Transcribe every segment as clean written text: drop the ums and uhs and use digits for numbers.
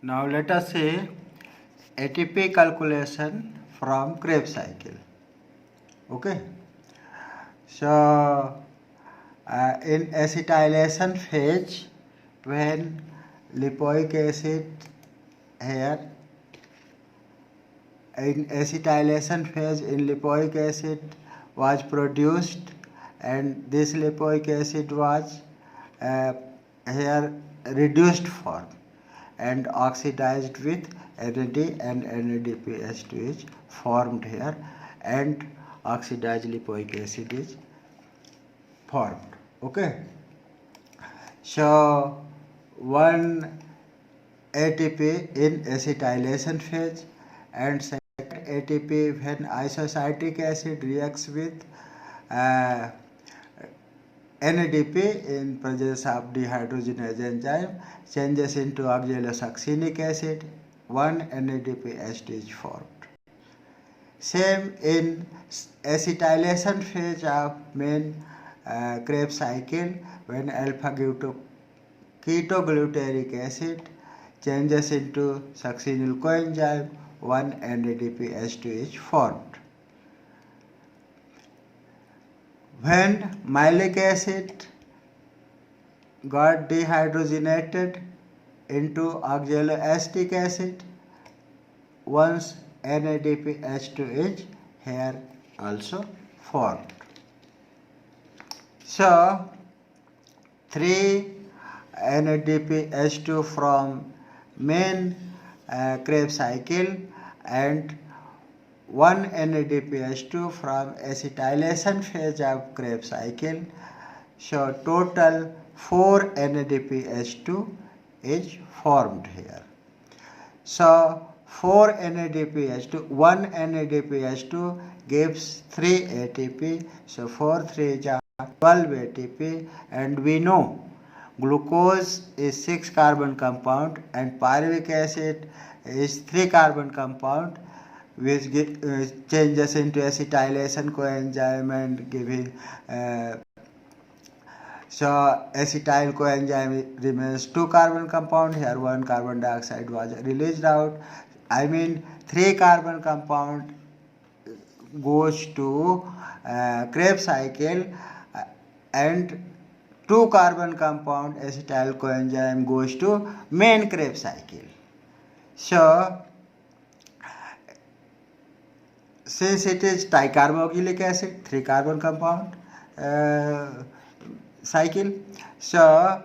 Now let us see ATP calculation from Krebs cycle. Okay. So in acetylation phase, when lipoic acid here in acetylation phase in lipoic acid was produced, and this lipoic acid was here reduced form and oxidized with NAD and NADPH2 is formed here, and oxidized lipoic acid is formed. Okay. So one ATP in acetylation phase and second ATP when isocytic acid reacts with NADP in presence of dehydrogenase enzyme changes into oxalosuccinic acid, one NADPH2 is formed. Same in acetylation phase of main Krebs cycle, when alpha ketoglutaric acid changes into succinyl coenzyme, one NADPH2 is formed. When malic acid got dehydrogenated into oxaloacetic acid, once NADPH2 is here also formed. So 3 NADPH2 from main Krebs cycle and 1 NADPH2 from acetylation phase of Krebs cycle. So total 4 NADPH2 is formed here. So 4 NADPH2, 1 NADPH2 gives 3 ATP. So 4 3 is 12 ATP, and we know glucose is 6 carbon compound and pyruvic acid is 3 carbon compound, which changes into acetylation coenzyme and giving so acetyl coenzyme remains 2 carbon compound. Here 1 carbon dioxide was released out. I mean 3 carbon compound goes to Krebs cycle and 2 carbon compound acetyl coenzyme goes to main Krebs cycle. So since it is dicarboxylic acid, 3 carbon compound cycle, so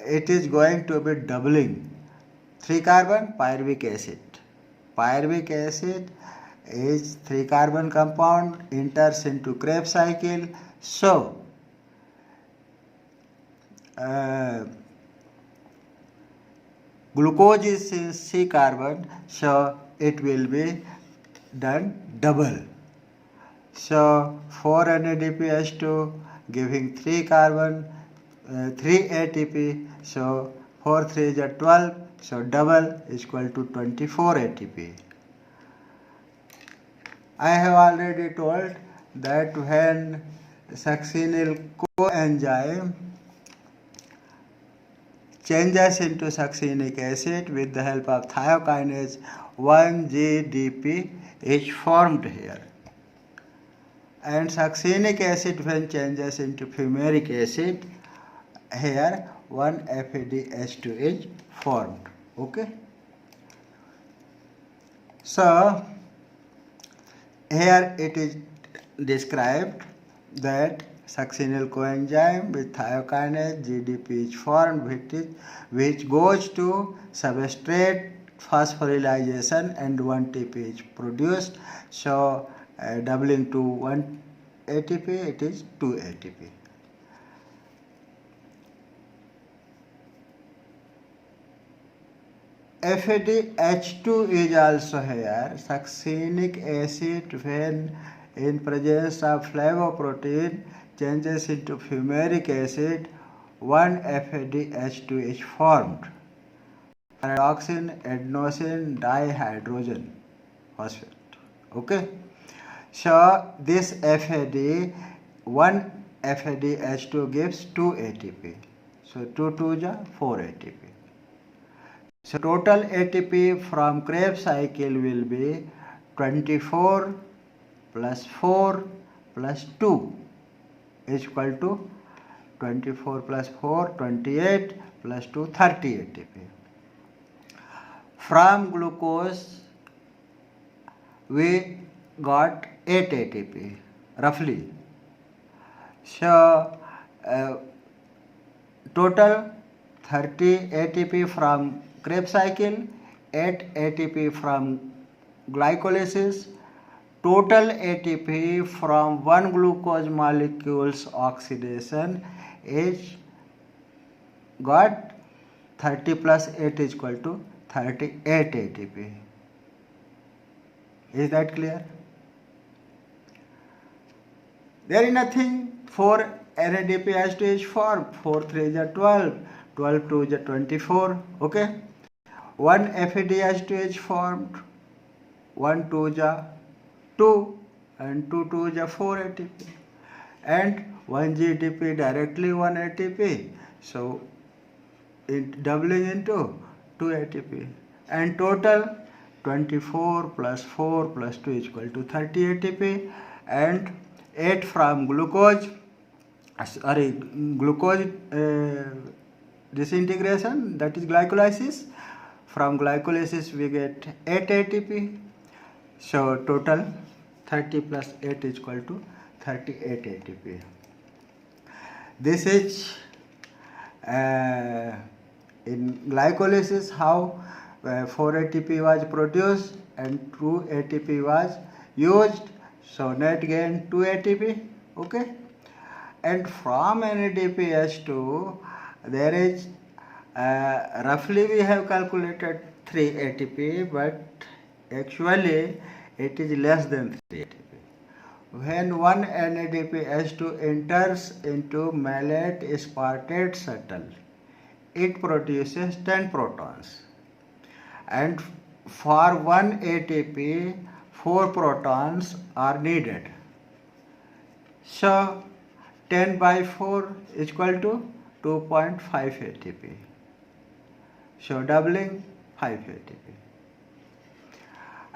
it is going to be doubling 3 carbon pyruvic acid. Pyruvic acid is 3 carbon compound, enters into Krebs cycle. So glucose is C carbon, so it will be done double. So 4 NADPH2 giving 3 carbon, 3 ATP, so 4 3 is 12, so double is equal to 24 ATP. I have already told that when succinyl coenzyme changes into succinic acid with the help of thiokinase, 1-GDP is formed here. And succinic acid when changes into fumaric acid, here 1-FADH2 is formed. Okay. So here it is described that succinyl coenzyme with thiokinase GDP is formed, which goes to substrate phosphorylation and 1 TP is produced. So doubling to 1 ATP, it is 2 ATP. FADH2 is also here. Succinic acid when in presence of flavoprotein changes into fumaric acid, 1-FADH2 is formed. Pyridoxine adenosine dihydrogen phosphate. Okay. So this FAD, 1-FADH2 gives 2 ATP. So 2 2 is 4 ATP. So total ATP from Krebs cycle will be 24 plus 4 plus 2 is equal to 24 plus 4, 28 plus 2, 30 ATP. From glucose, we got 8 ATP roughly. So total 30 ATP from Krebs cycle, 8 ATP from glycolysis. Total ATP from one glucose molecule's oxidation is got 30 plus 8 is equal to 38 ATP. Is that clear? There is nothing. 4 NADPH2 is formed. 4 3 is 12, 12 2 is 24. Okay. 1 FADH2 is formed. 1 2 is 2 and 2 2 is 4 ATP. And 1 GTP directly 1 ATP. So it doubling into 2 ATP. And total 24 plus 4 plus 2 is equal to 30 ATP. And 8 from glucose, disintegration, that is glycolysis. From glycolysis we get 8 ATP. So total 30 plus 8 is equal to 38 ATP. This is in glycolysis how 4 ATP was produced and 2 ATP was used. So net gain 2 ATP. Okay. And from NADPH2 there is roughly we have calculated 3 ATP, but actually it is less than 3 ATP. When one NADPH2 enters into malate aspartate shuttle, it produces 10 protons. And for 1 ATP, 4 protons are needed. So 10 by 4 is equal to 2.5 ATP. So doubling 5 ATP.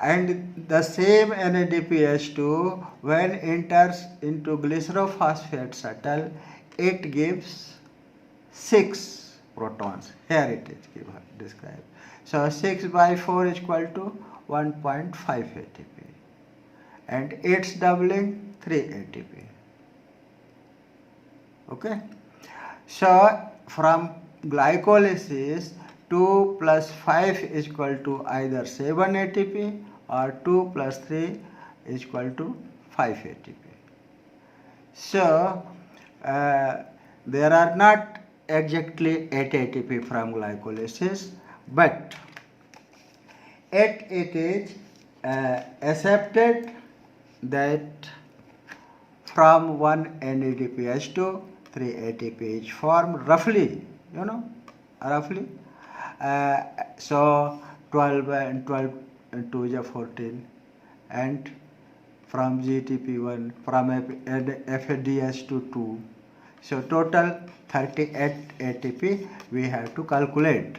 And the same NADPH2 when enters into glycerophosphate shuttle, it gives 6 protons. Here it is described. So 6 by 4 is equal to 1.5 ATP. And its doubling 3 ATP. Okay. So from glycolysis 2 plus 5 is equal to either 7 ATP or 2 plus 3 is equal to 5 ATP. So there are not exactly 8 ATP from glycolysis, but it is accepted that from 1 NADPH2 3 ATP is formed roughly, roughly. So 12 and 12 and 2 is 14, and from GTP1 from FADH to 2. So total 38 ATP we have to calculate.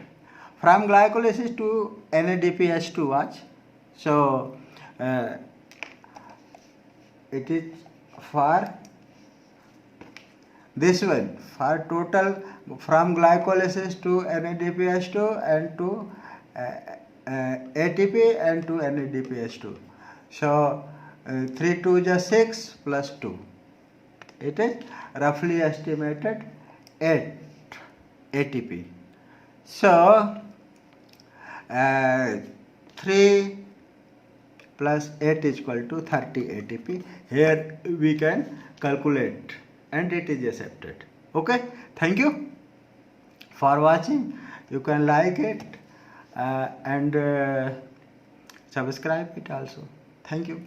From glycolysis to NADPH2 was, so it is for this one, for total from glycolysis to NADPH2 and to ATP and to NADPH2. So 3 2 is 6 plus 2. It is roughly estimated 8 ATP. So 3 plus 8 is equal to 30 ATP. Here we can calculate and it is accepted. Okay, thank you for watching. You can like it and subscribe it also. Thank you.